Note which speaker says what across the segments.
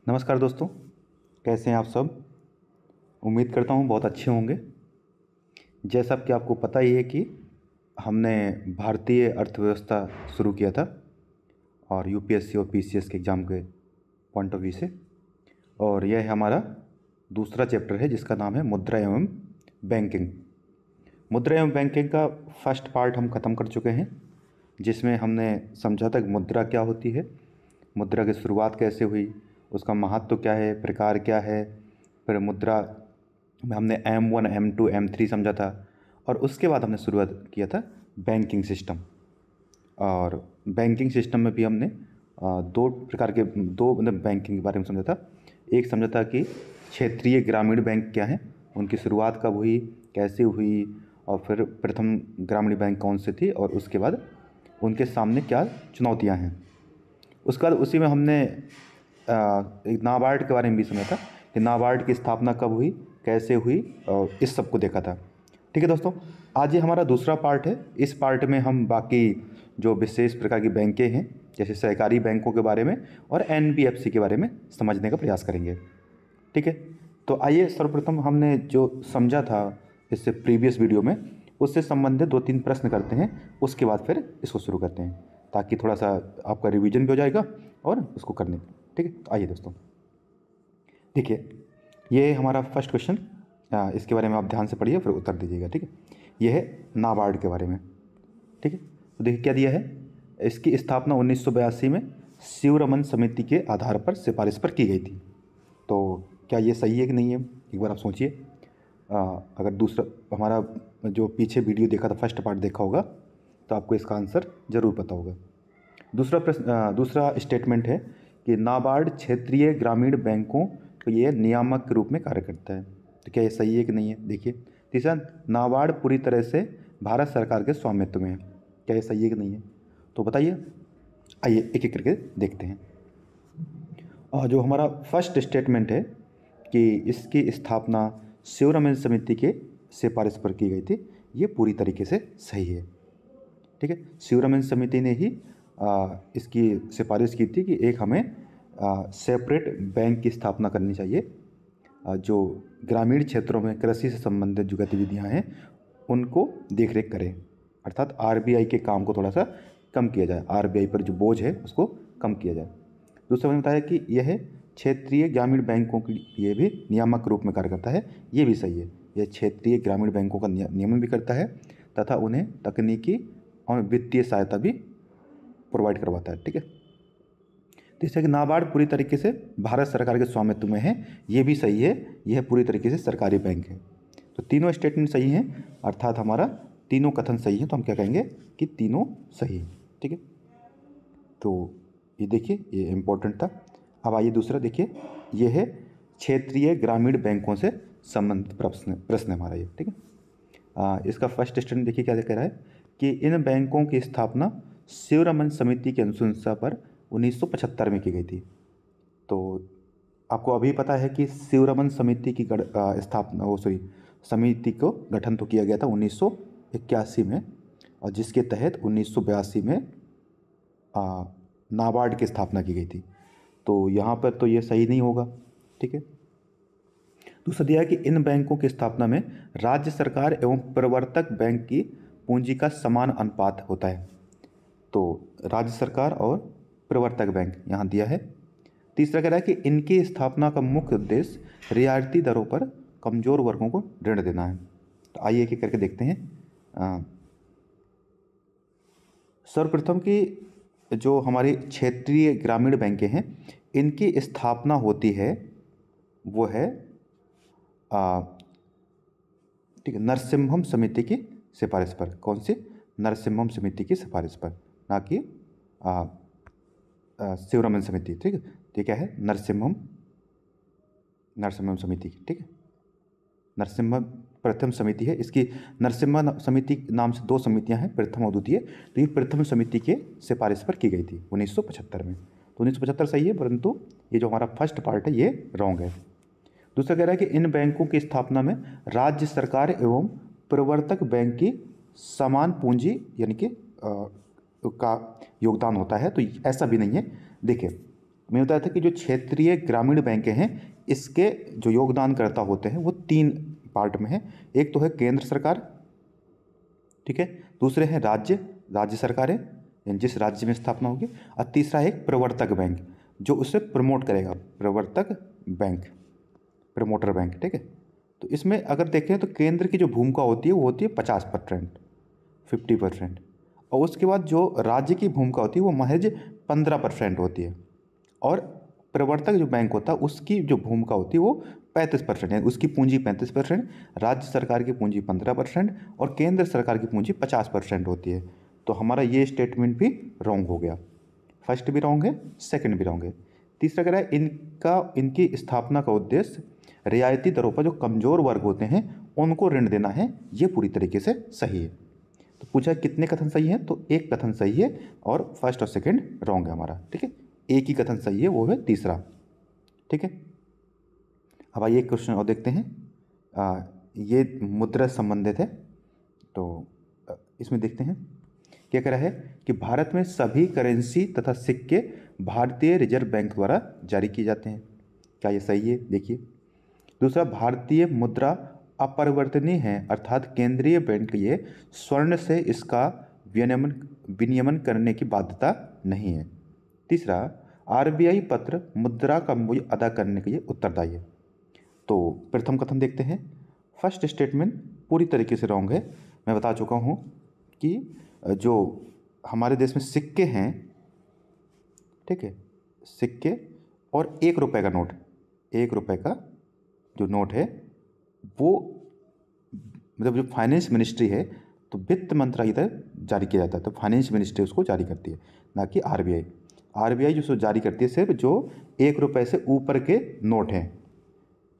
Speaker 1: नमस्कार दोस्तों, कैसे हैं आप सब। उम्मीद करता हूँ बहुत अच्छे होंगे। जैसा कि आपको पता ही है कि हमने भारतीय अर्थव्यवस्था शुरू किया था और यूपीएससी और पीसीएस के एग्ज़ाम के पॉइंट ऑफ व्यू से, और यह हमारा दूसरा चैप्टर है जिसका नाम है मुद्रा एवं बैंकिंग। मुद्रा एवं बैंकिंग का फर्स्ट पार्ट हम ख़त्म कर चुके हैं, जिसमें हमने समझा था कि मुद्रा क्या होती है, मुद्रा की शुरुआत कैसे हुई, उसका महत्व क्या है, प्रकार क्या है। फिर मुद्रा में हमने M1 M2 M3 समझा था, और उसके बाद हमने शुरुआत किया था बैंकिंग सिस्टम। और बैंकिंग सिस्टम में भी हमने दो प्रकार के मतलब बैंकिंग के बारे में समझा था। एक समझा था कि क्षेत्रीय ग्रामीण बैंक क्या है, उनकी शुरुआत कब हुई, कैसे हुई, और फिर प्रथम ग्रामीण बैंक कौन से थी, और उसके बाद उनके सामने क्या चुनौतियां हैं। उसके बाद उसी में हमने एक नाबार्ड के बारे में भी समझा था कि नाबार्ड की स्थापना कब हुई, कैसे हुई, और इस सब को देखा था। ठीक है दोस्तों, आज ये हमारा दूसरा पार्ट है। इस पार्ट में हम बाकी जो विशेष प्रकार की बैंकें हैं, जैसे सहकारी बैंकों के बारे में और एनबीएफसी के बारे में समझने का प्रयास करेंगे। ठीक है, तो आइए सर्वप्रथम हमने जो समझा था इससे प्रीवियस वीडियो में, उससे संबंधित 2-3 प्रश्न करते हैं, उसके बाद फिर इसको शुरू करते हैं, ताकि थोड़ा सा आपका रिवीजन भी हो जाएगा और उसको करने। ठीक है, तो आइए दोस्तों, देखिए ये हमारा फर्स्ट क्वेश्चन, इसके बारे में आप ध्यान से पढ़िए फिर उत्तर दीजिएगा। ठीक है, ये है नाबार्ड के बारे में। ठीक है, तो देखिए क्या दिया है। इसकी स्थापना 1982 में शिवरमन समिति के आधार पर सिफारिश पर की गई थी। तो क्या ये सही है कि नहीं है, एक बार आप सोचिए। अगर दूसरा हमारा जो पीछे वीडियो देखा था, फर्स्ट पार्ट देखा होगा, तो आपको इसका आंसर ज़रूर पता होगा। दूसरा प्रश्न, दूसरा स्टेटमेंट है कि नाबार्ड क्षेत्रीय ग्रामीण बैंकों को ये नियामक के रूप में कार्य करता है। तो क्या ये सही है कि नहीं है, देखिए। तीसरा, नाबार्ड पूरी तरह से भारत सरकार के स्वामित्व में है। क्या ये सही है कि नहीं है, तो बताइए। आइए एक एक करके देखते हैं। और जो हमारा फर्स्ट स्टेटमेंट है कि इसकी स्थापना शिवरमन समिति के सिफारिश पर की गई थी, ये पूरी तरीके से सही है। ठीक है, शिवरमन समिति ने ही इसकी सिफारिश की थी कि एक हमें सेपरेट बैंक की स्थापना करनी चाहिए, जो ग्रामीण क्षेत्रों में कृषि से संबंधित जो गतिविधियां हैं उनको देख रेख करें, अर्थात आरबीआई के काम को थोड़ा सा कम किया जाए, आरबीआई पर जो बोझ है उसको कम किया जाए। दूसरा मैंने बताया कि यह क्षेत्रीय ग्रामीण बैंकों के लिए भी नियामक रूप में कार्य करता है, ये भी सही है। यह क्षेत्रीय ग्रामीण बैंकों का नियमन भी करता है तथा उन्हें तकनीकी और वित्तीय सहायता भी प्रोवाइड करवाता है। ठीक है, जैसे कि नाबार्ड पूरी तरीके से भारत सरकार के स्वामित्व में है, ये भी सही है, यह पूरी तरीके से सरकारी बैंक है। तो तीनों स्टेटमेंट सही हैं, अर्थात हमारा तीनों कथन सही है, तो हम क्या कहेंगे कि तीनों सही है। ठीक है, तो ये देखिए ये इम्पोर्टेंट था। अब आइए दूसरा देखिए, ये है क्षेत्रीय ग्रामीण बैंकों से संबंधित प्रश्न हमारा ये। ठीक है, इसका फर्स्ट स्टेटमेंट देखिए क्या कह रहा है कि इन बैंकों की स्थापना शिवरमन समिति की अनुशंसा पर 1975 में की गई थी। तो आपको अभी पता है कि शिवरमन समिति की स्थापना समिति को गठन तो किया गया था 1981 में, और जिसके तहत 1982 में नाबार्ड की स्थापना की गई थी। तो यहाँ पर तो ये सही नहीं होगा। ठीक है, दूसरा दिया है कि इन बैंकों की स्थापना में राज्य सरकार एवं प्रवर्तक बैंक की पूंजी का समान अनुपात होता है। तो राज्य सरकार और प्रवर्तक बैंक यहाँ दिया है। तीसरा कह रहा है कि इनकी स्थापना का मुख्य उद्देश्य रियायती दरों पर कमजोर वर्गों को ऋण देना है। तो आइए एक एक करके देखते हैं। सर्वप्रथम की जो हमारी क्षेत्रीय ग्रामीण बैंकें हैं, इनकी स्थापना होती है वो है ठीक है नरसिम्हम समिति की सिफारिश पर। कौन सी? नरसिम्हम समिति की सिफारिश पर, ना कि शिवरमन समिति। ठीक है, तो क्या है नरसिम्हम समिति। ठीक है, नरसिम्हा प्रथम समिति है। इसकी नरसिम्हा समिति नाम से 2 समितियां हैं, प्रथम और द्वितीय। तो ये प्रथम समिति के सिफारिश पर की गई थी 1975 में। तो 1975 सही है, परंतु ये जो हमारा फर्स्ट पार्ट है ये रॉन्ग है। दूसरा कह रहा है कि इन बैंकों की स्थापना में राज्य सरकार एवं प्रवर्तक बैंक की समान पूंजी यानी कि का योगदान होता है। तो ऐसा भी नहीं है। देखिए मैं बताया था कि जो क्षेत्रीय ग्रामीण बैंकें हैं इसके जो योगदानकर्ता होते हैं वो 3 पार्ट में है। एक तो है केंद्र सरकार, ठीक है, दूसरे हैं राज्य सरकारें यानी जिस राज्य में स्थापना होगी, और तीसरा है एक प्रवर्तक बैंक जो उसे प्रमोट करेगा, प्रवर्तक बैंक, प्रमोटर बैंक, ठीक है। तो इसमें अगर देखें तो केंद्र की जो भूमिका होती है वो होती है 50%, 50%, और उसके बाद जो राज्य की भूमिका होती है वो महज 15% होती है, और प्रवर्तक जो बैंक होता है उसकी जो भूमिका होती है वो 35% है, उसकी पूंजी 35%, राज्य सरकार की पूंजी 15% और केंद्र सरकार की पूंजी 50% होती है। तो हमारा ये स्टेटमेंट भी रॉन्ग हो गया, फर्स्ट भी रॉन्ग है, सेकंड भी रॉन्ग है। तीसरा कह रहा है इनकी स्थापना का उद्देश्य रियायती दरों पर जो कमज़ोर वर्ग होते हैं उनको ऋण देना है, ये पूरी तरीके से सही है। तो पूछा कितने कथन सही हैं, तो एक कथन सही है और फर्स्ट और सेकंड रॉन्ग है हमारा, ठीक है। एक ही कथन सही है, वो है तीसरा, ठीक है। अब आइए क्वेश्चन और देखते हैं। ये मुद्रा से संबंधित है, तो इसमें देखते हैं क्या कह रहा है कि भारत में सभी करेंसी तथा सिक्के भारतीय रिजर्व बैंक द्वारा जारी किए जाते हैं। क्या ये सही है? देखिए। दूसरा, भारतीय मुद्रा अपरिवर्तनीय है, अर्थात केंद्रीय बैंक ये स्वर्ण से इसका विनियमन करने की बाध्यता नहीं है। तीसरा, आरबीआई पत्र मुद्रा का मूल्य अदा करने के लिए उत्तरदायी है। तो प्रथम कथन देखते हैं। फर्स्ट स्टेटमेंट पूरी तरीके से रॉन्ग है। मैं बता चुका हूँ कि जो हमारे देश में सिक्के हैं, ठीक है, सिक्के और 1 रुपये का नोट, 1 रुपये का जो नोट है वो मतलब जो फाइनेंस मिनिस्ट्री है, तो वित्त मंत्रालय तक जारी किया जाता है, तो फाइनेंस मिनिस्ट्री उसको जारी करती है, ना कि आरबीआई। आरबीआई जो जारी करती है सिर्फ जो 1 रुपये से ऊपर के नोट हैं,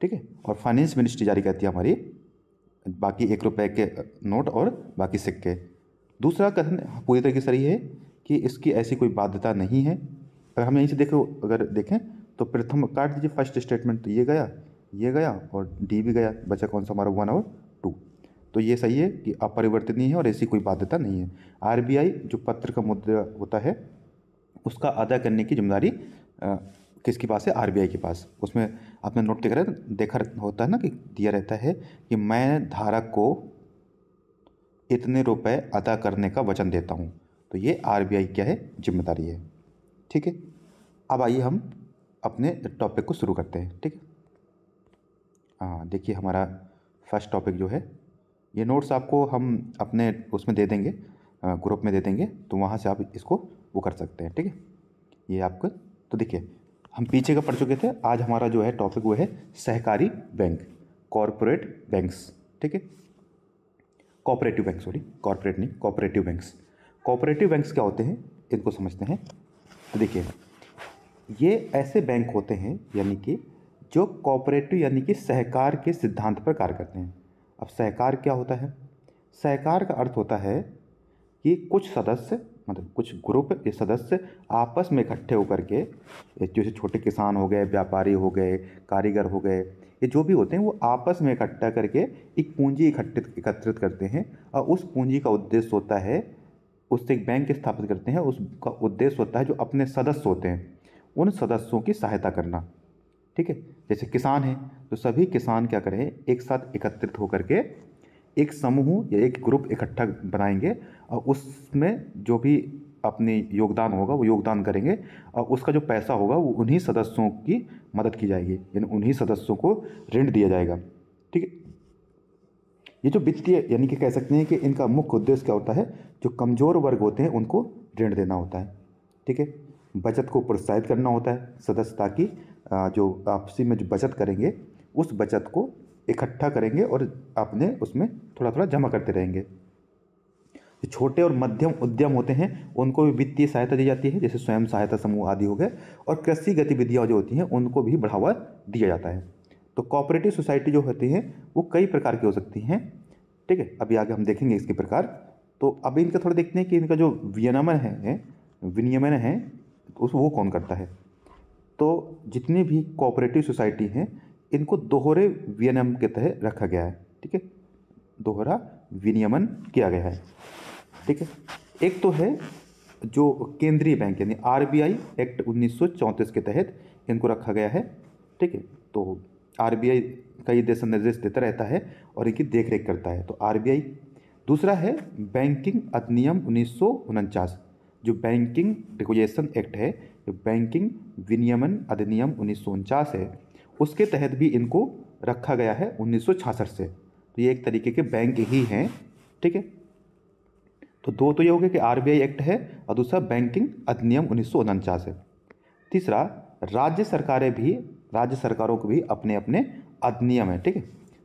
Speaker 1: ठीक है, और फाइनेंस मिनिस्ट्री जारी करती है हमारी बाकी 1 रुपये के नोट और बाकी सिक्के। दूसरा कथन पूरी तरीके से सही है कि इसकी ऐसी कोई बाध्यता नहीं है। अगर हम यहीं से अगर देखें तो प्रथम काट दीजिए, फर्स्ट स्टेटमेंट तो ये गया और डी भी गया, बचा कौन सा हमारा 1 और 2। तो ये सही है कि अपरिवर्तनीय है और ऐसी कोई बाध्यता नहीं है। आरबीआई जो पत्र का मुद्रा होता है उसका अदा करने की जिम्मेदारी किसके पास है? आरबीआई के पास। उसमें आपने नोट देखा होता है ना कि दिया रहता है कि मैं धारक को इतने रुपए अदा करने का वचन देता हूँ। तो ये आरबीआई क्या है? जिम्मेदारी है, ठीक है। अब आइए हम अपने टॉपिक को शुरू करते हैं, ठीक है। हाँ, देखिए हमारा फर्स्ट टॉपिक जो है, ये नोट्स आपको हम अपने उसमें दे देंगे, ग्रुप में दे देंगे, तो वहाँ से आप इसको वो कर सकते हैं, ठीक है। ये आपको, तो देखिए हम पीछे का पढ़ चुके थे, आज हमारा जो है टॉपिक वो है सहकारी बैंक, कॉरपोरेट बैंक्स, ठीक है। कोऑपरेटिव बैंक, सॉरी कॉरपोरेट नहीं, कोऑपरेटिव बैंक्स। कोऑपरेटिव बैंक्स क्या होते हैं इनको समझते हैं। तो देखिए ये ऐसे बैंक होते हैं यानी कि जो कोऑपरेटिव यानी कि सहकार के सिद्धांत पर कार्य करते हैं। अब सहकार क्या होता है? सहकार का अर्थ होता है कि कुछ सदस्य, मतलब कुछ ग्रुप या सदस्य आपस में इकट्ठे होकर के, जैसे छोटे किसान हो गए, व्यापारी हो गए, कारीगर हो गए, ये जो भी होते हैं वो आपस में इकट्ठा करके एक पूंजी एकत्रित करते हैं, और उस पूंजी का उद्देश्य होता है, उससे एक बैंक स्थापित करते हैं, उसका उद्देश्य होता है जो अपने सदस्य होते हैं उन सदस्यों की सहायता करना, ठीक है। जैसे किसान हैं तो सभी किसान क्या करें, एक साथ एकत्रित होकर के एक समूह या एक ग्रुप इकट्ठा बनाएंगे और उसमें जो भी अपनी योगदान होगा वो योगदान करेंगे, और उसका जो पैसा होगा वो उन्हीं सदस्यों की मदद की जाएगी, यानी उन्हीं सदस्यों को ऋण दिया जाएगा, ठीक है। ये जो वित्तीय यानी कि कह सकते हैं कि इनका मुख्य उद्देश्य क्या होता है, जो कमज़ोर वर्ग होते हैं उनको ऋण देना होता है, ठीक है। बचत को प्रोत्साहित करना होता है सदस्य, ताकि जो आपसी में जो बचत करेंगे उस बचत को इकट्ठा करेंगे और अपने उसमें थोड़ा थोड़ा जमा करते रहेंगे। जो छोटे और मध्यम उद्यम होते हैं उनको भी वित्तीय सहायता दी जाती है, जैसे स्वयं सहायता समूह आदि हो गए, और कृषि गतिविधियाँ जो होती हैं उनको भी बढ़ावा दिया जाता है। तो कोऑपरेटिव सोसाइटी जो होती हैं वो कई प्रकार की हो सकती हैं, ठीक है। अभी आगे हम देखेंगे इसके प्रकार। तो अभी इनका थोड़ा देखते हैं कि इनका जो विनियमन है वो कौन करता है। तो जितनी भी कोऑपरेटिव सोसाइटी हैं इनको दोहरे विनियमन के तहत रखा गया है, ठीक है, दोहरा विनियमन किया गया है, ठीक है। एक तो है जो केंद्रीय बैंक यानी आरबीआई एक्ट 1934 के तहत इनको रखा गया है। ठीक है, तो आरबीआई का ये दिशा निर्देश देता रहता है और इनकी देखरेख करता है। तो आरबीआई। दूसरा है बैंकिंग अधिनियम 1949, जो बैंकिंग रेगुलेशन एक्ट है, जो बैंकिंग विनियमन अधिनियम 1949 है, उसके तहत भी इनको रखा गया है 1966 से। तो ये एक तरीके के बैंक ही हैं। ठीक है, तो दो तो ये हो गया कि आरबीआई एक्ट है और दूसरा बैंकिंग अधिनियम 1949 है। तीसरा, राज्य सरकारों को भी अपने अपने अधिनियम है। ठीक है,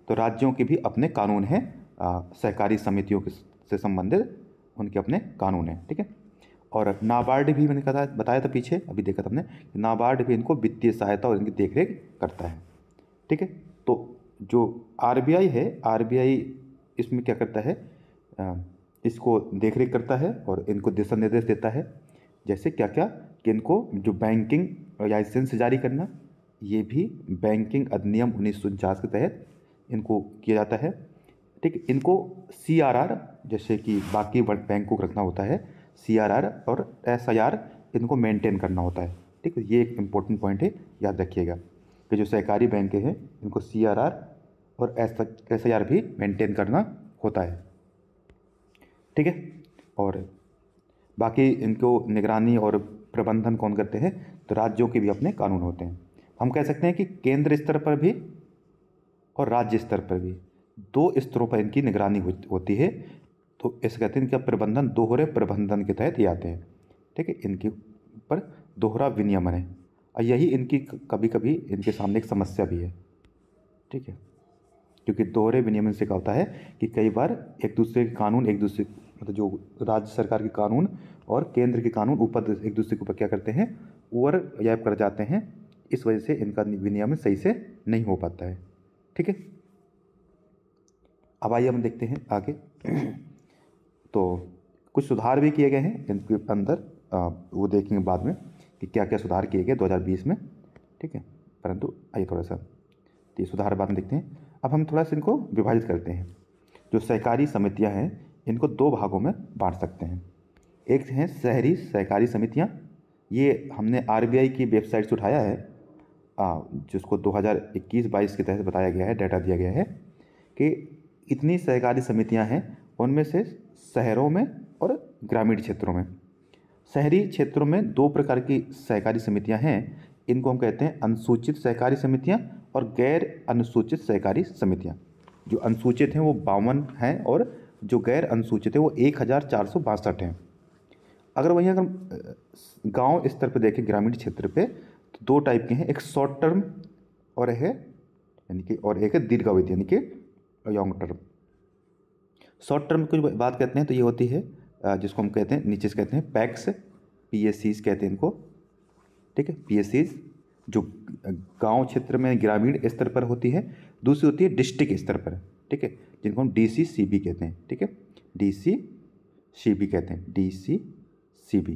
Speaker 1: तो राज्यों के भी अपने कानून हैं, सहकारी समितियों से संबंधित उनके अपने कानून हैं। ठीक है, और नाबार्ड भी मैंने कहा बताया था पीछे, अभी देखा था हमने, नाबार्ड भी इनको वित्तीय सहायता और इनकी देखरेख करता है। ठीक है, तो जो आरबीआई है, आरबीआई इसमें क्या करता है, इसको देखरेख करता है और इनको दिशा निर्देश देता है। जैसे क्या क्या कि इनको जो बैंकिंग लाइसेंस जारी करना, ये भी बैंकिंग अधिनियम 1949 के तहत इनको किया जाता है। ठीक है, इनको सीआरआर, जैसे कि बाकी बैंकों को रखना होता है, सीआरआर और एसआईआर इनको मेंटेन करना होता है। ठीक है, ये एक इम्पोर्टेंट पॉइंट है, याद रखिएगा कि जो सहकारी बैंक हैं इनको सीआरआर और एसआईआर भी मेंटेन करना होता है। ठीक है, और बाकी इनको निगरानी और प्रबंधन कौन करते हैं, तो राज्यों के भी अपने कानून होते हैं। हम कह सकते हैं कि केंद्र स्तर पर भी और राज्य स्तर पर भी दो स्तरों पर इनकी निगरानी होती है। तो इसे कहते हैं इनका प्रबंधन दोहरे प्रबंधन के तहत ही आते हैं। ठीक है, इनके ऊपर दोहरा विनियमन है और यही इनकी कभी कभी इनके सामने एक समस्या भी है। ठीक है, क्योंकि दोहरे विनियमन से क्या होता है कि कई बार एक दूसरे के कानून, एक दूसरे मतलब जो राज्य सरकार के कानून और केंद्र के कानून ऊपर एक दूसरे के ऊपर क्या करते हैं, ओवरलैप कर जाते हैं। इस वजह से इनका विनियमन सही से नहीं हो पाता है। ठीक है, अब आइए हम देखते हैं आगे। तो कुछ सुधार भी किए गए हैं इनके अंदर, वो देखेंगे बाद में कि क्या क्या सुधार किए गए 2020 में। ठीक है, परंतु आइए थोड़ा सा ये सुधार बाद में देखते हैं। अब हम थोड़ा सा इनको विभाजित करते हैं। जो सहकारी समितियां हैं इनको दो भागों में बांट सकते हैं। एक हैं शहरी सहकारी समितियां, ये हमने आरबीआई की वेबसाइट से उठाया है, जिसको 2021-22 के तहत बताया गया है, डाटा दिया गया है कि इतनी सहकारी समितियां हैं, उनमें से शहरों में और ग्रामीण क्षेत्रों में। शहरी क्षेत्रों में दो प्रकार की सहकारी समितियां हैं, इनको हम कहते हैं अनुसूचित सहकारी समितियां और गैर अनुसूचित सहकारी समितियां। जो अनुसूचित हैं वो 52 हैं और जो गैर अनुसूचित है वो 1462 हैं। अगर वहीं अगर गांव स्तर पर देखें, ग्रामीण क्षेत्र पे, तो दो टाइप के हैं, एक शॉर्ट टर्म और है यानी कि और एक है दीर्घावधि यानी कि लॉन्ग टर्म। शॉर्ट टर्म की बात करते हैं तो ये होती है जिसको हम कहते हैं नीचे से कहते हैं पैक्स, पीएससीज कहते हैं इनको। ठीक है, पीएससीज जो गांव क्षेत्र में ग्रामीण स्तर पर होती है। दूसरी होती है डिस्ट्रिक्ट स्तर पर। ठीक है, जिनको हम डीसीसीबी कहते हैं। ठीक है, डीसीसीबी कहते हैं, डीसीसीबी।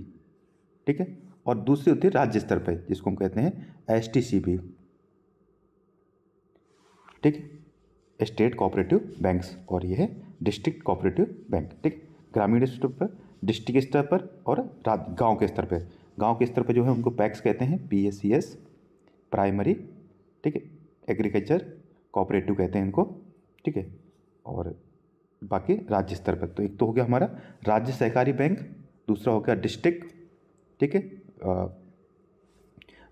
Speaker 1: ठीक है, और दूसरी होती है राज्य स्तर पर जिसको हम कहते हैं एसटीसीबी। ठीक है, स्टेट कोऑपरेटिव बैंक्स, और ये है डिस्ट्रिक्ट कोऑपरेटिव बैंक। ठीक, ग्रामीण स्तर पर, डिस्ट्रिक्ट स्तर पर और गांव के स्तर पर। गांव के स्तर पर जो है उनको पैक्स कहते हैं, पीएससीएस प्राइमरी। ठीक है, एग्रीकल्चर कोऑपरेटिव कहते हैं इनको। ठीक है, और बाकी राज्य स्तर पर तो एक तो हो गया हमारा राज्य सहकारी बैंक, दूसरा हो गया डिस्ट्रिक्ट। ठीक है,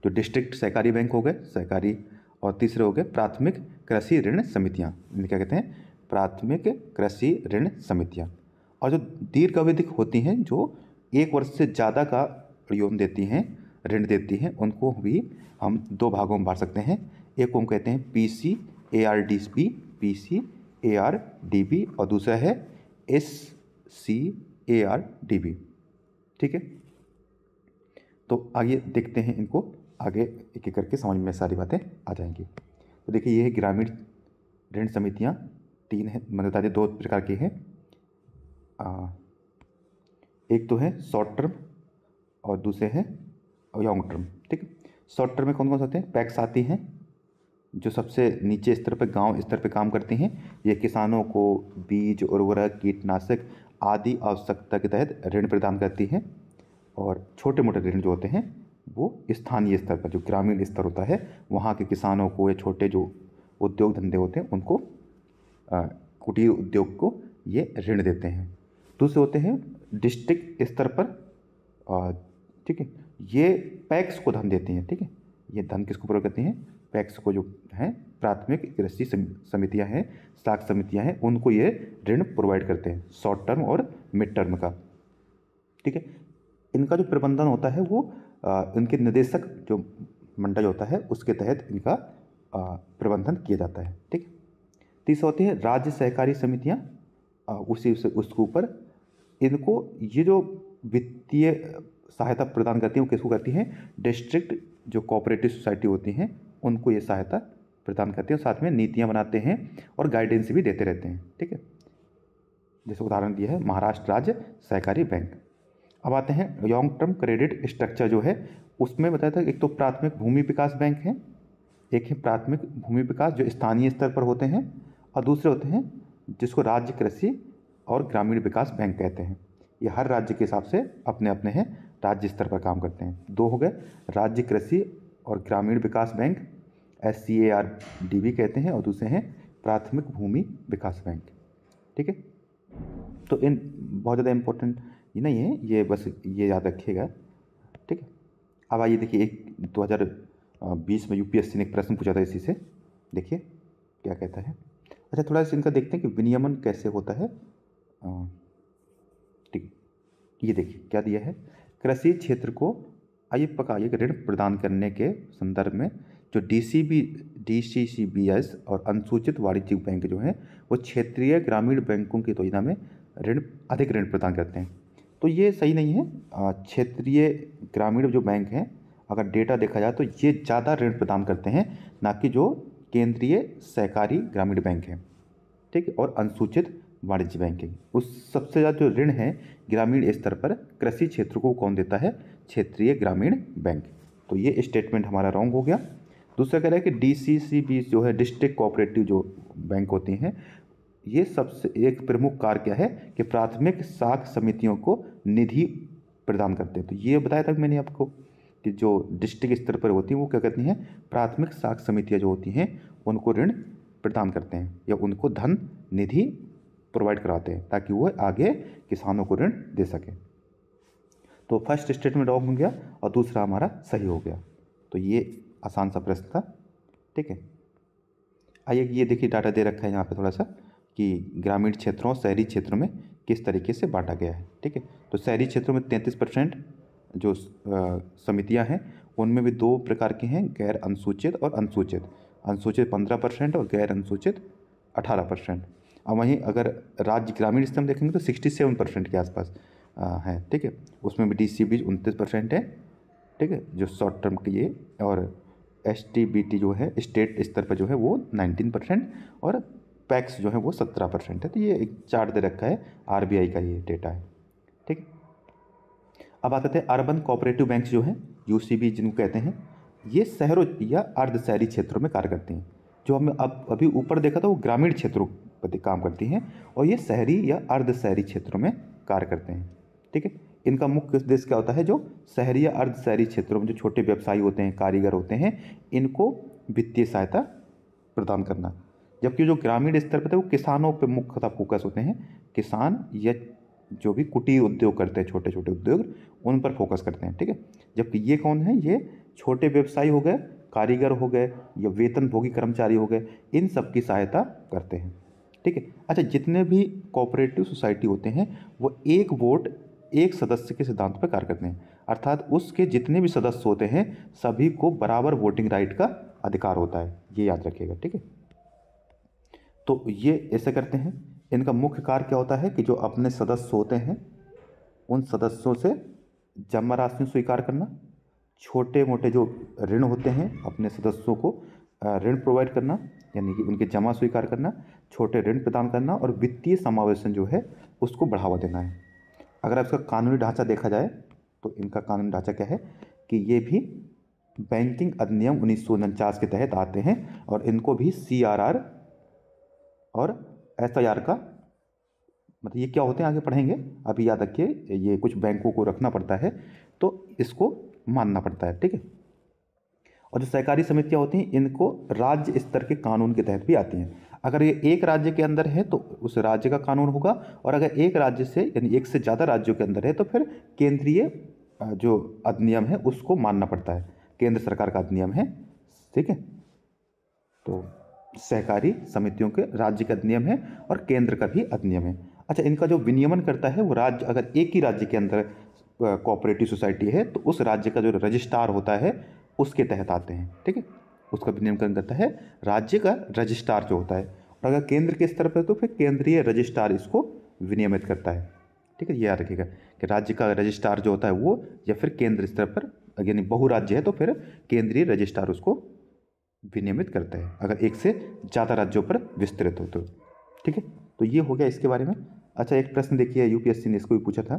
Speaker 1: जो डिस्ट्रिक्ट सहकारी बैंक हो गए सहकारी, और तीसरे हो गए प्राथमिक कृषि ऋण समितियाँ, क्या कहते हैं, प्राथमिक कृषि ऋण समितियाँ। और जो दीर्घावधिक होती हैं, जो 1 वर्ष से ज़्यादा का लोन देती हैं, ऋण देती हैं, उनको भी हम दो भागों में बांट सकते हैं। एक को हम कहते हैं पीसीएआरडीबी, पीसीएआरडीबी, और दूसरा है एससीएआरडीबी। ठीक है, तो आगे देखते हैं इनको, आगे एक एक करके समझ में सारी बातें आ जाएंगी। तो देखिए ये है ग्रामीण ऋण समितियाँ, 3 हैं, मतलब बता दें 2 प्रकार की हैं। एक तो है शॉर्ट टर्म और दूसरे हैं लॉन्ग टर्म। ठीक है, शॉर्ट टर्म में कौन कौन से होते हैं, पैक्स आती हैं जो सबसे नीचे स्तर पर, गांव स्तर पर काम करती हैं। ये किसानों को बीज, उर्वरक, कीटनाशक आदि आवश्यकता के तहत ऋण प्रदान करती हैं। और छोटे मोटे ऋण जो होते हैं वो स्थानीय स्तर पर, जो ग्रामीण स्तर होता है, वहाँ के किसानों को या छोटे जो उद्योग धंधे होते हैं उनको, कुटीर उद्योग को ये ऋण देते हैं। दूसरे होते हैं डिस्ट्रिक्ट स्तर पर, ठीक है, ये पैक्स को धन देती हैं। ठीक है, ये धन किसको प्रोवाइड करती हैं? पैक्स को, जो हैं प्राथमिक कृषि समितियां हैं, साख समितियां हैं, उनको ये ऋण प्रोवाइड करते हैं, शॉर्ट टर्म और मिड टर्म का। ठीक है, इनका जो प्रबंधन होता है वो इनके निदेशक जो मंडल होता है उसके तहत इनका प्रबंधन किया जाता है। ठीक है, तीसरा होती है राज्य सहकारी समितियां, उसके ऊपर इनको ये जो वित्तीय सहायता प्रदान करती हैं वो किसको करती हैं? डिस्ट्रिक्ट जो कोऑपरेटिव सोसाइटी होती हैं उनको ये सहायता प्रदान करती हैं, साथ में नीतियां बनाते हैं और गाइडेंस भी देते रहते हैं। ठीक है, जैसे उदाहरण दिया है महाराष्ट्र राज्य सहकारी बैंक। अब आते हैं लॉन्ग टर्म क्रेडिट स्ट्रक्चर जो है, उसमें बताया था एक तो प्राथमिक भूमि विकास बैंक है, एक है प्राथमिक भूमि विकास जो स्थानीय स्तर पर होते हैं, और दूसरे होते हैं जिसको राज्य कृषि और ग्रामीण विकास बैंक कहते हैं। ये हर राज्य के हिसाब से अपने अपने हैं, राज्य स्तर पर काम करते हैं। दो हो गए राज्य कृषि और ग्रामीण विकास बैंक, SCARDB कहते हैं, और दूसरे हैं प्राथमिक भूमि विकास बैंक। ठीक है, तो इन बहुत ज़्यादा इम्पोर्टेंट ये नहीं है, ये बस ये याद रखिएगा। ठीक है, अब आइए देखिए, एक 2020 में UPSC ने एक प्रश्न पूछा था इसी से, देखिए क्या कहता है। अच्छा, थोड़ा सा इनका देखते हैं कि विनियमन कैसे होता है। ठीक, ये देखिए क्या दिया है, कृषि क्षेत्र को आइए पकाइए ऋण प्रदान करने के संदर्भ में जो DCCBS और अनुसूचित वाणिज्यिक बैंक जो हैं वो क्षेत्रीय ग्रामीण बैंकों की तुलना में अधिक ऋण प्रदान करते हैं। तो ये सही नहीं है। क्षेत्रीय ग्रामीण जो बैंक हैं, अगर डेटा देखा जाए तो ये ज़्यादा ऋण प्रदान करते हैं, ना कि जो केंद्रीय सहकारी ग्रामीण बैंक हैं। ठीक है, और अनुसूचित वाणिज्य बैंकिंग, उस सबसे ज़्यादा जो ऋण है ग्रामीण स्तर पर कृषि क्षेत्र को कौन देता है? क्षेत्रीय ग्रामीण बैंक। तो ये स्टेटमेंट हमारा रॉन्ग हो गया। दूसरा कह रहा है कि DCCB जो है डिस्ट्रिक्ट कोऑपरेटिव जो बैंक होती हैं, ये सबसे एक प्रमुख कार्य क्या है कि प्राथमिक साख समितियों को निधि प्रदान करते हैं। तो ये बताया था मैंने आपको कि जो डिस्ट्रिक्ट स्तर पर होती हैं वो क्या करती हैं? प्राथमिक साख समितियाँ जो होती हैं उनको ऋण प्रदान करते हैं या उनको धन निधि प्रोवाइड कराते हैं ताकि वो आगे किसानों को ऋण दे सकें। तो फर्स्ट स्टेटमेंट रॉन्ग हो गया और दूसरा हमारा सही हो गया। तो ये आसान सा प्रश्न था। ठीक है, आइए ये देखिए डाटा दे रखा है यहाँ पे थोड़ा सा कि ग्रामीण क्षेत्रों और शहरी क्षेत्रों में किस तरीके से बांटा गया है। ठीक है, तो शहरी क्षेत्रों में 33% जो समितियाँ हैं उनमें भी दो प्रकार की हैं, गैर अनुसूचित और अनुसूचित। अनुसूचित 15% और गैर अनुसूचित 18%। और वहीं अगर राज्य ग्रामीण स्तर में देखेंगे तो 67% के आसपास है। ठीक है, उसमें भी DCB 29% है। ठीक है, जो शॉर्ट टर्म के ये, और STBT जो है स्टेट स्तर पर जो है वो 19% और पैक्स जो है वो 17% है। तो ये एक चार्ट दे रखा है, RBI का ये डेटा है। ठीक है, अब आते थे अर्बन कोऑपरेटिव बैंक जो है UCB जिनको कहते हैं, ये शहरों या अर्ध शहरी क्षेत्रों में कार्य करती हैं। जो हमने अब अभी ऊपर देखा था वो ग्रामीण क्षेत्रों पर काम करती हैं और ये शहरी या अर्ध शहरी क्षेत्रों में कार्य करते हैं। ठीक है, इनका मुख्य उद्देश्य क्या होता है? जो शहरी या अर्ध शहरी क्षेत्रों में जो छोटे व्यवसायी होते हैं, कारीगर होते हैं, इनको वित्तीय सहायता प्रदान करना। जबकि जो ग्रामीण स्तर पर वो किसानों पर मुख्यतः फोकस होते हैं, किसान या जो भी कुटीर उद्योग करते हैं, छोटे छोटे उद्योग, उन पर फोकस करते हैं। ठीक है, जबकि ये कौन है? ये छोटे व्यवसायी हो गए, कारीगर हो गए या वेतनभोगी कर्मचारी हो गए, इन सब की सहायता करते हैं। ठीक है, अच्छा, जितने भी कोऑपरेटिव सोसाइटी होते हैं वो एक वोट एक सदस्य के सिद्धांत पर कार्य करते हैं, अर्थात उसके जितने भी सदस्य होते हैं सभी को बराबर वोटिंग राइट का अधिकार होता है, ये याद रखिएगा। ठीक है, तो ये ऐसे करते हैं। इनका मुख्य कार्य क्या होता है कि जो अपने सदस्य होते हैं उन सदस्यों से जमा राशि स्वीकार करना, छोटे मोटे जो ऋण होते हैं अपने सदस्यों को ऋण प्रोवाइड करना, यानी कि उनके जमा स्वीकार करना, छोटे ऋण प्रदान करना और वित्तीय समावेशन जो है उसको बढ़ावा देना है। अगर आप इसका कानूनी ढांचा देखा जाए तो इनका कानूनी ढांचा क्या है कि ये भी बैंकिंग अधिनियम 1949 के तहत आते हैं और इनको भी CRR और SIR का मतलब ये क्या होते हैं आगे पढ़ेंगे, अभी याद रखिए ये कुछ बैंकों को रखना पड़ता है इसको मानना पड़ता है। ठीक है। और जो सहकारी समितियां होती हैं इनको राज्य स्तर के कानून के तहत भी आती हैं। अगर ये एक राज्य के अंदर है तो उस राज्य का कानून होगा, और अगर एक राज्य से यानी एक से ज़्यादा राज्यों के अंदर है तो फिर केंद्रीय जो अधिनियम है उसको मानना पड़ता है, केंद्र सरकार का अधिनियम है। ठीक है। तो सहकारी समितियों के राज्य का अधिनियम है और केंद्र का भी अधिनियम है। अच्छा, इनका जो विनियमन करता है वो राज्य, अगर एक ही राज्य के अंदर कोऑपरेटिव सोसाइटी है तो उस राज्य का जो रजिस्ट्रार होता है उसके तहत आते हैं। ठीक है। उसका विनियमन करता है राज्य का रजिस्ट्रार जो होता है, और अगर केंद्र के स्तर पर तो फिर केंद्रीय रजिस्ट्रार इसको विनियमित करता है। ठीक है। ये याद रखिएगा कि राज्य का रजिस्ट्रार जो होता है वो, या फिर केंद्र स्तर पर यानी बहुराज्य है तो फिर केंद्रीय रजिस्ट्रार उसको विनियमित करता है, अगर एक से ज़्यादा राज्यों पर विस्तृत हो तो। ठीक है। तो ये हो गया इसके बारे में। अच्छा, एक प्रश्न देखिए, यूपीएससी ने इसको भी पूछा था।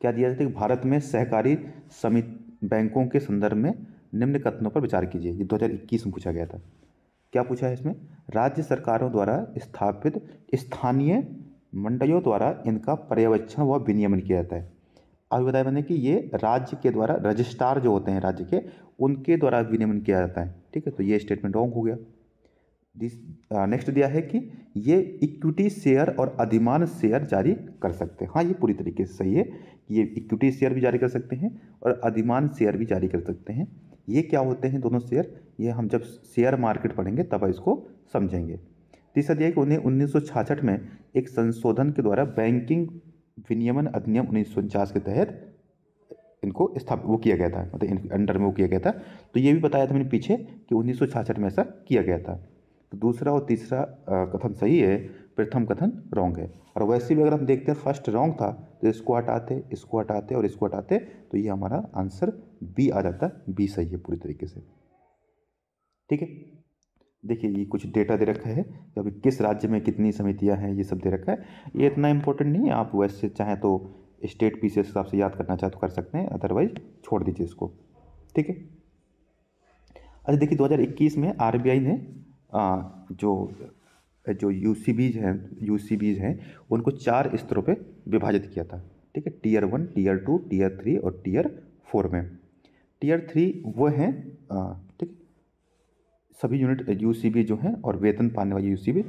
Speaker 1: क्या दिया जाता है कि भारत में सहकारी समिति बैंकों के संदर्भ में निम्न कथनों पर विचार कीजिए। ये 2021 में पूछा गया था। क्या पूछा है इसमें? राज्य सरकारों द्वारा स्थापित स्थानीय मंडलियों द्वारा इनका पर्यवेक्षण व विनियमन किया जाता है। अभी बताया मैंने कि ये राज्य के द्वारा रजिस्ट्रार जो होते हैं राज्य के, उनके द्वारा विनियमन किया जाता है। ठीक है। तो ये स्टेटमेंट रॉन्ग हो गया। नेक्स्ट दिया है कि ये इक्विटी शेयर और अधिमान शेयर जारी कर सकते हैं। हाँ, ये पूरी तरीके से सही है कि ये इक्विटी शेयर भी जारी कर सकते हैं और अधिमान शेयर भी जारी कर सकते हैं। ये क्या होते हैं दोनों शेयर, ये हम जब शेयर मार्केट पढ़ेंगे तब इसको समझेंगे। तीसरा दिया है कि उन्हें 1966 में एक संशोधन के द्वारा बैंकिंग विनियमन अधिनियम 1949 के तहत इनको स्थापित वो किया गया था, मतलब इनके अंडर में वो किया गया था। तो ये भी बताया था मैंने पीछे कि 1966 में ऐसा किया गया था। तो दूसरा और तीसरा कथन सही है, प्रथम कथन रॉन्ग है। और वैसे भी अगर हम देखते हैं फर्स्ट रॉन्ग था तो इसको हटाते, इसको हटाते और इसको हटाते तो ये हमारा आंसर बी आ जाता। बी सही है पूरी तरीके से। ठीक है। देखिए, ये कुछ डेटा दे रखा है कि अभी किस राज्य में कितनी समितियां हैं, ये सब दे रखा है। ये इतना इंपॉर्टेंट नहीं है, आप वैसे चाहें तो स्टेट पी से हिसाब से याद करना चाहे तो कर सकते हैं, अदरवाइज छोड़ दीजिए इसको। ठीक है। अच्छा, देखिए 2021 में आरबीआई ने जो जो यूसीबीज हैं उनको 4 स्तरों पे विभाजित किया था। ठीक है। टियर 1, टियर 2, टीयर 3 और टियर 4 में। टियर 3 वो हैं, ठीक, सभी यूनिट यूसीबी जो हैं और वेतन पाने वाली यूसीबी,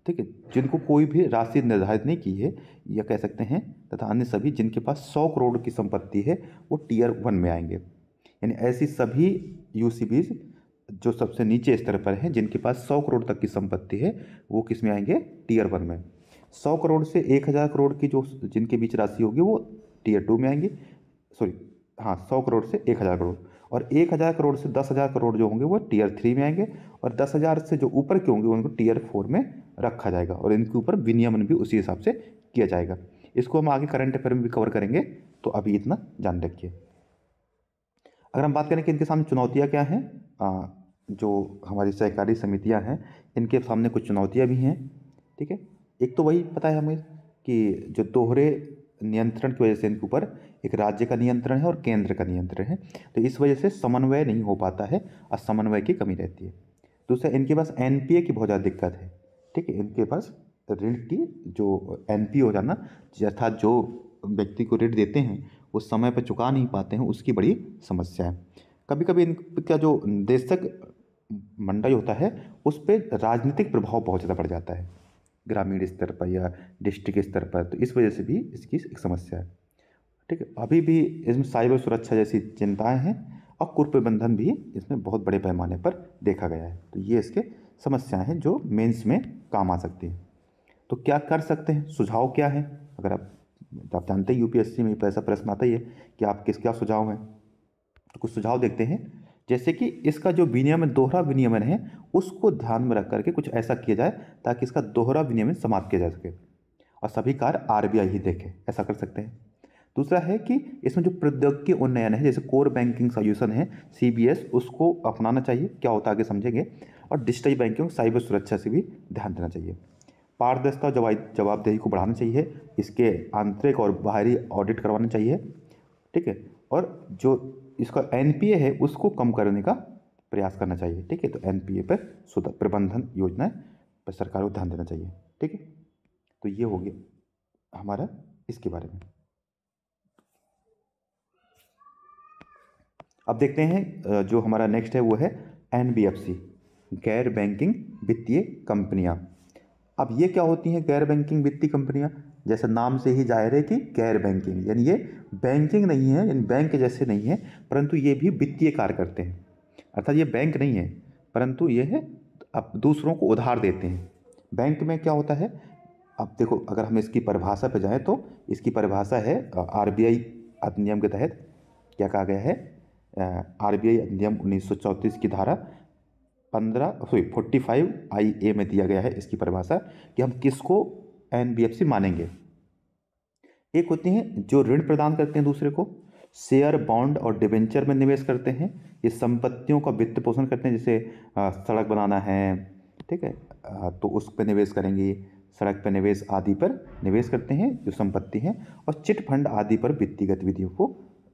Speaker 1: ठीक है, जिनको कोई भी राशि निर्धारित नहीं की है, या कह सकते हैं, तथा अन्य सभी जिनके पास 100 करोड़ की संपत्ति है वो टियर 1 में आएंगे। यानी ऐसी सभी यूसीबीज जो सबसे नीचे स्तर पर हैं जिनके पास 100 करोड़ तक की संपत्ति है वो किस में आएंगे? टियर 1 में। 100 करोड़ से 1000 करोड़ की जो जिनके बीच राशि होगी वो टियर 2 में आएंगी। सॉरी, हाँ, 100 करोड़ से 1000 करोड़, और 1000 करोड़ से 10,000 करोड़ जो होंगे वो टियर 3 में आएंगे, और 10,000 से जो ऊपर के होंगे उनको टियर 4 में रखा जाएगा, और इनके ऊपर विनियमन भी उसी हिसाब से किया जाएगा। इसको हम आगे करंट अफेयर में भी कवर करेंगे, तो अभी इतना जान रखिए। अगर हम बात करें कि इनके सामने चुनौतियाँ क्या हैं, जो हमारी सहकारी समितियाँ हैं इनके सामने कुछ चुनौतियाँ भी हैं। ठीक है। एक तो वही पता है हमें कि जो दोहरे नियंत्रण की वजह से इनके ऊपर एक राज्य का नियंत्रण है और केंद्र का नियंत्रण है, तो इस वजह से समन्वय नहीं हो पाता है और समन्वय की कमी रहती है। दूसरा, इनके पास एनपीए की बहुत ज़्यादा दिक्कत है। ठीक है। इनके पास ऋण की जो एनपीए हो जाना, अर्थात जो व्यक्ति को ऋण देते हैं वो समय पर चुका नहीं पाते हैं, उसकी बड़ी समस्या है। कभी कभी इनका जो निदेशक मंडल होता है उस पर राजनीतिक प्रभाव बहुत ज़्यादा बढ़ जाता है, ग्रामीण स्तर पर या डिस्ट्रिक्ट स्तर पर, तो इस वजह से भी इसकी एक समस्या है। ठीक है। अभी भी इसमें साइबर सुरक्षा जैसी चिंताएं हैं और कुप्रबंधन भी इसमें बहुत बड़े पैमाने पर देखा गया है। तो ये इसके समस्याएं हैं जो मेंस में काम आ सकती हैं। तो क्या कर सकते हैं, सुझाव क्या है? अगर आप जानते हैं यूपीएससी में ऐसा प्रश्न आता ही है कि आप क्या सुझाव हैं, तो कुछ सुझाव देखते हैं। जैसे कि इसका जो विनियमन, दोहरा विनियमन है, उसको ध्यान में रख करके कुछ ऐसा किया जाए ताकि इसका दोहरा विनियमन समाप्त किया जा सके और सभी कार्य आरबीआई ही देखे, ऐसा कर सकते हैं। दूसरा है कि इसमें जो प्रौद्योगिकी उन्नयन है, जैसे कोर बैंकिंग सॉल्यूशन है सीबीएस, उसको अपनाना चाहिए। क्या होता है आगे समझेंगे। और डिजिटल बैंकिंग, साइबर सुरक्षा से भी ध्यान देना चाहिए। पारदर्शिता और जवाबदेही को बढ़ाना चाहिए। इसके आंतरिक और बाहरी ऑडिट करवाना चाहिए। ठीक है। और जो इसका एनपीए है उसको कम करने का प्रयास करना चाहिए। ठीक है। तो एनपीए पर प्रबंधन योजनाएं पर सरकार को ध्यान देना चाहिए। ठीक है। तो ये हो गया हमारा इसके बारे में। अब देखते हैं जो हमारा नेक्स्ट है वो है एनबीएफसी, गैर बैंकिंग वित्तीय कंपनियां। अब ये क्या होती हैं गैर बैंकिंग वित्तीय कंपनियां? जैसे नाम से ही जाहिर है कि गैर बैंकिंग, यानी ये बैंकिंग नहीं है, यानी बैंक जैसे नहीं है, परंतु ये भी वित्तीय कार्य करते हैं। अर्थात ये बैंक नहीं है, परंतु ये है अब दूसरों को उधार देते हैं। बैंक में क्या होता है, अब देखो अगर हम इसकी परिभाषा पे जाएं तो इसकी परिभाषा है आरबीआई अधिनियम के तहत क्या कहा गया है, आरबीआई अधिनियम 1934 की धारा 45 IA में दिया गया है इसकी परिभाषा कि हम किसको एनबीएफसी मानेंगे। एक होते हैं जो ऋण प्रदान करते हैं दूसरे को, शेयर बॉन्ड और डिबेंचर में निवेश करते हैं, ये संपत्तियों का वित्त पोषण करते हैं, जैसे सड़क बनाना है, ठीक है, तो उस पर निवेश करेंगे, सड़क पर निवेश आदि पर निवेश करते हैं जो संपत्ति हैं, और चिट फंड आदि पर वित्तीय गतिविधियों को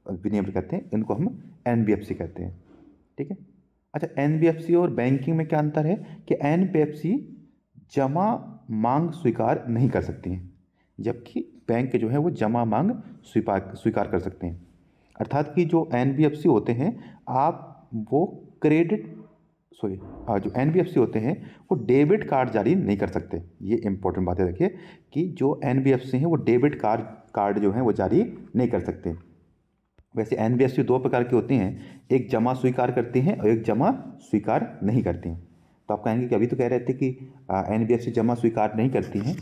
Speaker 1: विनियमित करते हैं, इनको हम एनबीएफसी कहते हैं। ठीक है। अच्छा, एनबीएफसी और बैंकिंग में क्या अंतर है कि एनबीएफसी जमा मांग स्वीकार नहीं कर सकती हैं, जबकि बैंक जो है वो जमा मांग स्वीकार कर सकते हैं। अर्थात कि जो एनबीएफसी होते हैं आप वो क्रेडिट सॉरी जो एनबीएफसी होते हैं वो डेबिट कार्ड जारी नहीं कर सकते। ये इंपॉर्टेंट बात है, देखिए कि जो एनबीएफसी हैं वो डेबिट कार्ड जो है वो जारी नहीं कर सकते। वैसे एनबीएफसी दो प्रकार की होती हैं, एक जमा स्वीकार करती हैं और एक जमा स्वीकार नहीं करती हैं। तो आप कहेंगे कि अभी तो कह रहे थे कि एनबीएफसी जमा स्वीकार नहीं करती हैं,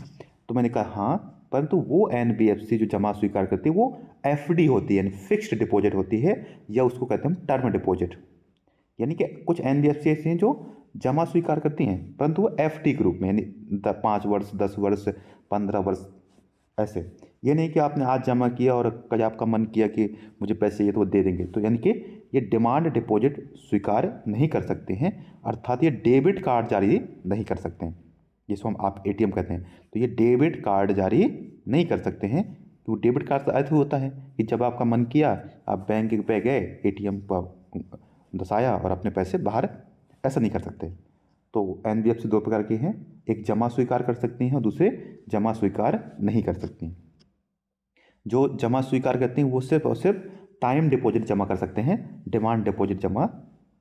Speaker 1: तो मैंने कहा हाँ, परंतु वो एनबीएफसी जो जमा स्वीकार करती है वो एफडी होती है, यानी फिक्स्ड डिपॉजिट होती है, या उसको कहते हैं टर्म डिपॉजिट। यानी कि कुछ एनबीएफसी ऐसी हैं जो जमा स्वीकार करती हैं परंतु वो एफडी के रूप में, यानी 5 वर्ष 10 वर्ष 15 वर्ष ऐसे। ये नहीं कि आपने आज जमा किया और कल आपका मन किया कि मुझे पैसे चाहिए तो वो दे देंगे, तो यानी कि ये डिमांड डिपॉजिट स्वीकार नहीं कर सकते हैं, अर्थात ये डेबिट कार्ड जारी नहीं कर सकते हैं, जिसको हम आप एटीएम कहते हैं। तो ये डेबिट कार्ड जारी नहीं कर सकते हैं, तो डेबिट कार्ड का अर्थ होता है कि जब आपका मन किया आप बैंक पे गए, एटीएम पर दसाया और अपने पैसे बाहर, ऐसा नहीं कर सकते। तो एनबीएफसी दो प्रकार की हैं, एक जमा स्वीकार कर सकती हैं और दूसरे जमा स्वीकार नहीं कर सकती। जो जमा स्वीकार करती हैं वो सिर्फ और सिर्फ टाइम डिपॉजिट जमा कर सकते हैं, डिमांड डिपॉजिट जमा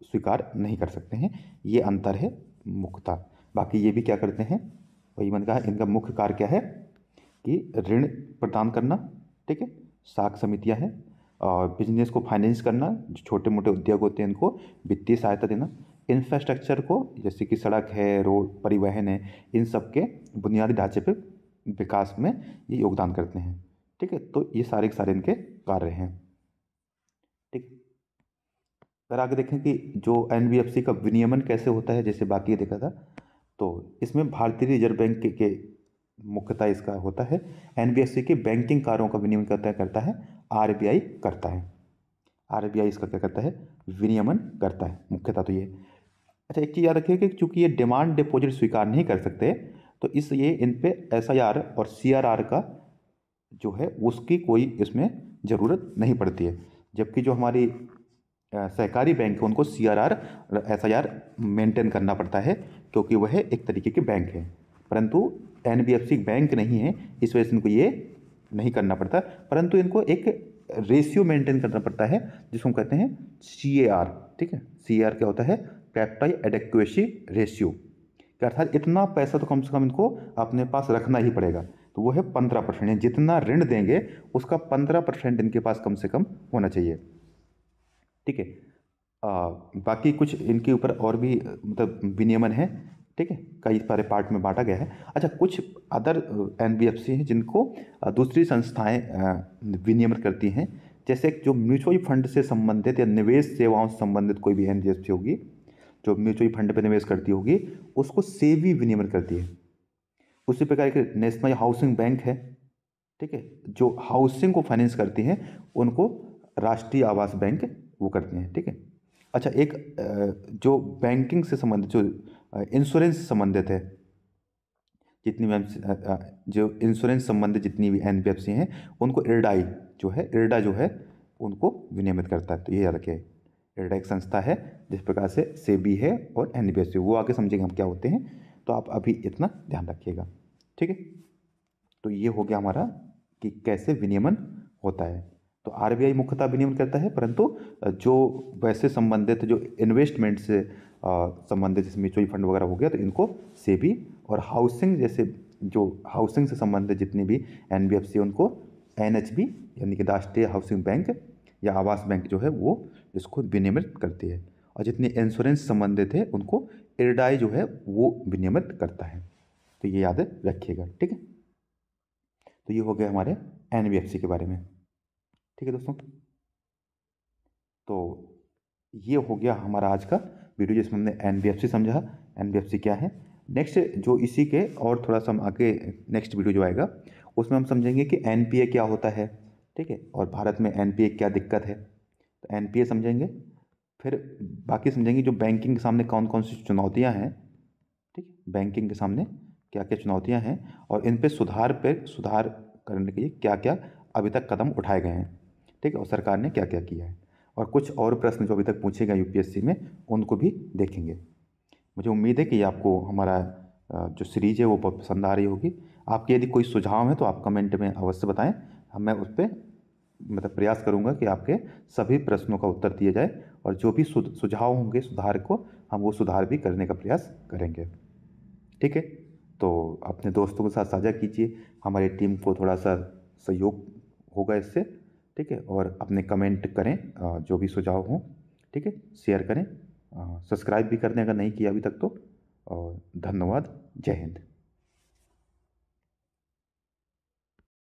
Speaker 1: स्वीकार नहीं कर सकते हैं। ये अंतर है मुख्यतः। बाकी ये भी क्या करते हैं, वही मैंने कहा इनका मुख्य कार्य क्या है कि ऋण प्रदान करना, ठीक है, साख समितियां हैं, और बिजनेस को फाइनेंस करना, जो छोटे मोटे उद्योग होते हैं इनको वित्तीय सहायता देना, इंफ्रास्ट्रक्चर को जैसे कि सड़क है, रोड, परिवहन है, इन सब के बुनियादी ढांचे पे विकास में ये योगदान करते हैं। ठीक है, तो ये सारे के सारे इनके कार्य हैं। ठीक, अगर आगे देखें कि जो एनबीएफसी का विनियमन कैसे होता है, जैसे बाकी देखा था, तो इसमें भारतीय रिजर्व बैंक के मुख्यतः इसका होता है। एनबीएफसी के बैंकिंग कार्यों का विनियमन करता है आरबीआई करता है। आरबीआई इसका क्या करता है, विनियमन करता है मुख्यतः तो ये। अच्छा, एक चीज़ याद रखिए कि चूंकि ये डिमांड डिपॉजिट स्वीकार नहीं कर सकते, तो इसलिए इन पे एसआईआर और सीआरआर का जो है उसकी कोई इसमें ज़रूरत नहीं पड़ती है, जबकि जो हमारी सहकारी बैंक है उनको सीआरआर एसआईआर मेंटेन करना पड़ता है, क्योंकि वह एक तरीके के बैंक है। परंतु एनबीएफसी बैंक नहीं है, इस वजह से इनको ये नहीं करना पड़ता, परंतु इनको एक रेशियो मेंटेन करना पड़ता है जिसको हम कहते हैं सीएआर। ठीक है, सीएआर क्या होता है, कैपिटल एडेक्वेसी रेशियो, अर्थात इतना पैसा तो कम से कम इनको अपने पास रखना ही पड़ेगा। तो वो है 15%, जितना ऋण देंगे उसका 15% इनके पास कम से कम होना चाहिए। ठीक है, बाकी कुछ इनके ऊपर और भी मतलब विनियमन है। ठीक है, कई सारे पार्ट में बांटा गया है। अच्छा, कुछ अदर एनबीएफसी हैं जिनको दूसरी संस्थाएं विनियमित करती हैं, जैसे जो म्यूचुअल फंड से संबंधित या निवेश सेवाओं से संबंधित कोई भी एनबीएफसी होगी जो म्यूचुअल फंड पर निवेश करती होगी, उसको सेबी विनियमित करती है। उसी प्रकार एक नेशनल हाउसिंग बैंक है, ठीक है, जो हाउसिंग को फाइनेंस करती हैं, उनको राष्ट्रीय आवास बैंक वो करते हैं। ठीक है। अच्छा, एक जो बैंकिंग से संबंधित, जो इंश्योरेंस से संबंधित है, जितनी भी जो इंश्योरेंस संबंधित जितनी भी एनबीएफसी हैं, उनको इरडा जो है उनको विनियमित करता है। तो ये याद रखिए, इरडा एक संस्था है जिस प्रकार से सेबी है और एनबीएफसी, वो आगे समझेंगे हम क्या होते हैं, तो आप अभी इतना ध्यान रखिएगा। ठीक है, तो ये हो गया हमारा कि कैसे विनियमन होता है। तो आरबीआई मुख्यतः विनियमन करता है, परंतु जो वैसे संबंधित जो इन्वेस्टमेंट से संबंधित जैसे म्यूचुअल फंड वगैरह हो गया, तो इनको सेबी, और हाउसिंग जैसे जो हाउसिंग से संबंधित जितनी भी एनबीएफसी उनको एनएचबी यानी कि राष्ट्रीय हाउसिंग बैंक या आवास बैंक जो है वो इसको विनियमित करती है। और जितनी इंश्योरेंस संबंधित है उनको इरडाई जो है वो विनियमित करता है। तो ये याद रखिएगा, ठीक है। तो ये हो गया हमारे एनबीएफसी के बारे में, ठीक है दोस्तों। तो ये हो गया हमारा आज का वीडियो जिसमें हमने एनबीएफसी समझा, एनबीएफसी क्या है। नेक्स्ट जो इसी के और थोड़ा सा हम आगे नेक्स्ट वीडियो जो आएगा उसमें हम समझेंगे कि एनपीए क्या होता है, ठीक है, और भारत में एनपीए क्या दिक्कत है, तो एनपीए समझेंगे। फिर बाकी समझेंगे जो बैंकिंग के सामने कौन कौन सी चुनौतियाँ हैं, ठीक है, बैंकिंग के सामने क्या क्या चुनौतियाँ हैं और इन पे सुधार करने के लिए क्या क्या अभी तक कदम उठाए गए हैं, ठीक है, और सरकार ने क्या क्या किया है। और कुछ और प्रश्न जो अभी तक पूछे गए यूपीएससी में उनको भी देखेंगे। मुझे उम्मीद है कि आपको हमारा जो सीरीज है वो बहुत पसंद आ रही होगी। आपके यदि कोई सुझाव है तो आप कमेंट में अवश्य बताएं, मैं उस पर मतलब प्रयास करूंगा कि आपके सभी प्रश्नों का उत्तर दिया जाए, और जो भी सुझाव होंगे सुधार को हम वो सुधार भी करने का प्रयास करेंगे, ठीक है। तो अपने दोस्तों के साथ साझा कीजिए, हमारी टीम को थोड़ा सा सहयोग होगा इससे, ठीक है। और अपने कमेंट करें जो भी सुझाव हों, ठीक है, शेयर करें, सब्सक्राइब भी करने अगर नहीं किया अभी तक तो। और धन्यवाद, जय हिंद।